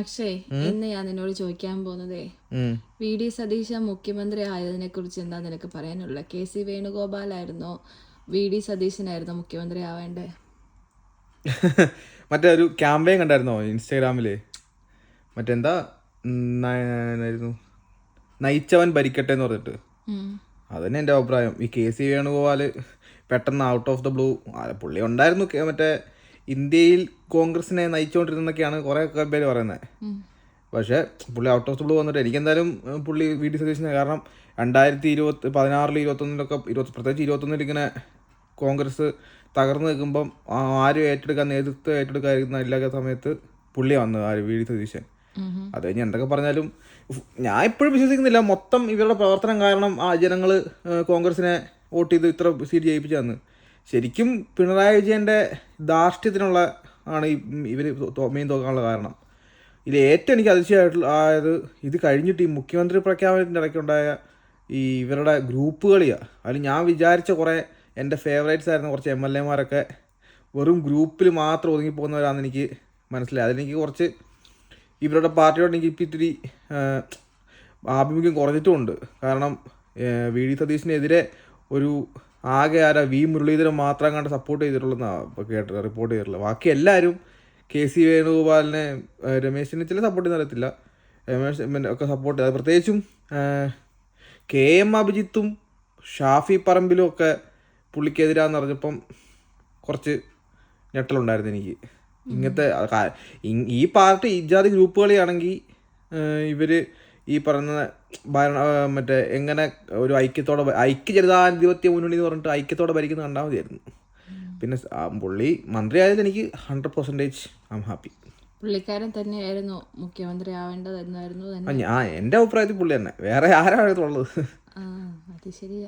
അക്ഷയ്, ഇന്ന് ഞാൻ നിന്നോട് ചോദിക്കാൻ പോകുന്നതേ, വി.ഡി. സതീശൻ മുഖ്യമന്ത്രി ആയതിനെ കുറിച്ച് എന്താ നിനക്ക് പറയാനുള്ള? കെ.സി. വേണുഗോപാലായിരുന്നോ വി.ഡി. സതീശനായിരുന്നോ മുഖ്യമന്ത്രി ആവേണ്ടേ? മറ്റേ ഒരു ക്യാമ്പയിൻ കണ്ടായിരുന്നോ ഇൻസ്റ്റാഗ്രാമില്? മറ്റെന്താ ആയിരുന്നു, നയിച്ചവൻ ഭരിക്കട്ടെ എന്ന് പറഞ്ഞിട്ട്. അതന്നെ എൻ്റെ അഭിപ്രായം. ഈ കെ.സി. വേണുഗോപാൽ പെട്ടെന്ന് ഔട്ട് ഓഫ് ദ ബ്ലൂ, പുള്ളി ഉണ്ടായിരുന്നു മറ്റേ ഇന്ത്യയിൽ കോൺഗ്രസിനെ നയിച്ചുകൊണ്ടിരുന്നൊക്കെയാണ് കുറേ പേര് പറയുന്നത്. പക്ഷേ പുള്ളി ഔട്ട് ഓഫ് ദ ബ്ലൂ വന്നിട്ട് എനിക്കെന്തായാലും പുള്ളി വി.ഡി. സതീശനെ, കാരണം 2016 2011 പ്രത്യേകിച്ച് 2021 ഇങ്ങനെ കോൺഗ്രസ് തകർന്നു നിൽക്കുമ്പം ആരും നേതൃത്വം ഏറ്റെടുക്കാതിരുന്ന എല്ലാ സമയത്ത് പുള്ളി വന്നത് വി.ഡി. സതീശൻ. അത് കഴിഞ്ഞ് എന്തൊക്കെ പറഞ്ഞാലും ഞാൻ ഇപ്പോഴും വിശ്വസിക്കുന്നില്ല മൊത്തം ഇവരുടെ പ്രവർത്തനം കാരണം ആ ജനങ്ങൾ കോൺഗ്രസിനെ വോട്ട് ചെയ്ത് ഇത്ര സീറ്റ് ജയിപ്പിച്ചു തന്നു. ശരിക്കും പിണറായി വിജയൻ്റെ ധാർഷ്ട്യത്തിനുള്ള ആണ് ഇവർ മെയിൻ തോക്കാനുള്ള കാരണം. ഇതിൽ ഏറ്റവും എനിക്ക് അതിശയമായിട്ടുള്ള ഇത് കഴിഞ്ഞിട്ട് ഈ മുഖ്യമന്ത്രി പ്രഖ്യാപനത്തിൻ്റെ ഇടയ്ക്കുണ്ടായ ഈ ഇവരുടെ ഗ്രൂപ്പ് കളിയാണ്. അതിൽ ഞാൻ വിചാരിച്ച കുറേ എൻ്റെ ഫേവറേറ്റ്സ് ആയിരുന്ന കുറച്ച് MLA മാരൊക്കെ വെറും ഗ്രൂപ്പിൽ മാത്രം ഒതുങ്ങിപ്പോകുന്നവരാണെന്ന് എനിക്ക് മനസ്സിലായി. അതിലെനിക്ക് കുറച്ച് ഇവരുടെ പാർട്ടിയോട് എനിക്ക് ഇപ്പം ഇത്തിരി ആഭിമുഖ്യം കുറഞ്ഞിട്ടുമുണ്ട്. കാരണം വി.ഡി. സതീശനെതിരെ ഒരു ആകെ വി മുരളീധരൻ മാത്രം കണ്ട് സപ്പോർട്ട് ചെയ്തിട്ടുള്ളതെന്നാണ് ഇപ്പോൾ റിപ്പോർട്ട് ചെയ്തിട്ടുള്ളത്. ബാക്കി എല്ലാവരും കെ.സി. വേണുഗോപാലിനെ, രമേശ് ചെന്നിത്തല സപ്പോർട്ട് ചെയ്യുന്ന അറിയത്തില്ല, രമേശ് ഒക്കെ സപ്പോർട്ട് ചെയ്തത്. പ്രത്യേകിച്ചും KM അഭിജിത്തും ഷാഫി പറമ്പിലും ഒക്കെ പുള്ളിക്കെതിരാന്ന് പറഞ്ഞപ്പം കുറച്ച് ഞെട്ടലുണ്ടായിരുന്നു എനിക്ക്. ഇങ്ങനത്തെ ഈ പാർട്ടി ഇജാതി ഗ്രൂപ്പുകളാണെങ്കിൽ ഇവർ ഈ പറയുന്ന മറ്റേ എങ്ങനെ ഒരു ഐക്യജനതാധിപത്യ മുന്നണി എന്ന് പറഞ്ഞിട്ട് ഐക്യത്തോടെ ഭരിക്കുന്നത് കണ്ടാൽ മതിയായിരുന്നു. പിന്നെ പുള്ളി മന്ത്രി ആയതിൽ എനിക്ക് 100% ഐ എം ഹാപ്പി. പുള്ളിക്കാരൻ തന്നെയായിരുന്നു മുഖ്യമന്ത്രി ആവേണ്ടതെന്നായിരുന്നു എൻ്റെ അഭിപ്രായത്തിൽ പുള്ളി തന്നെ, വേറെ ആരാണ് ഉള്ളത്? അത് ശരിയാ.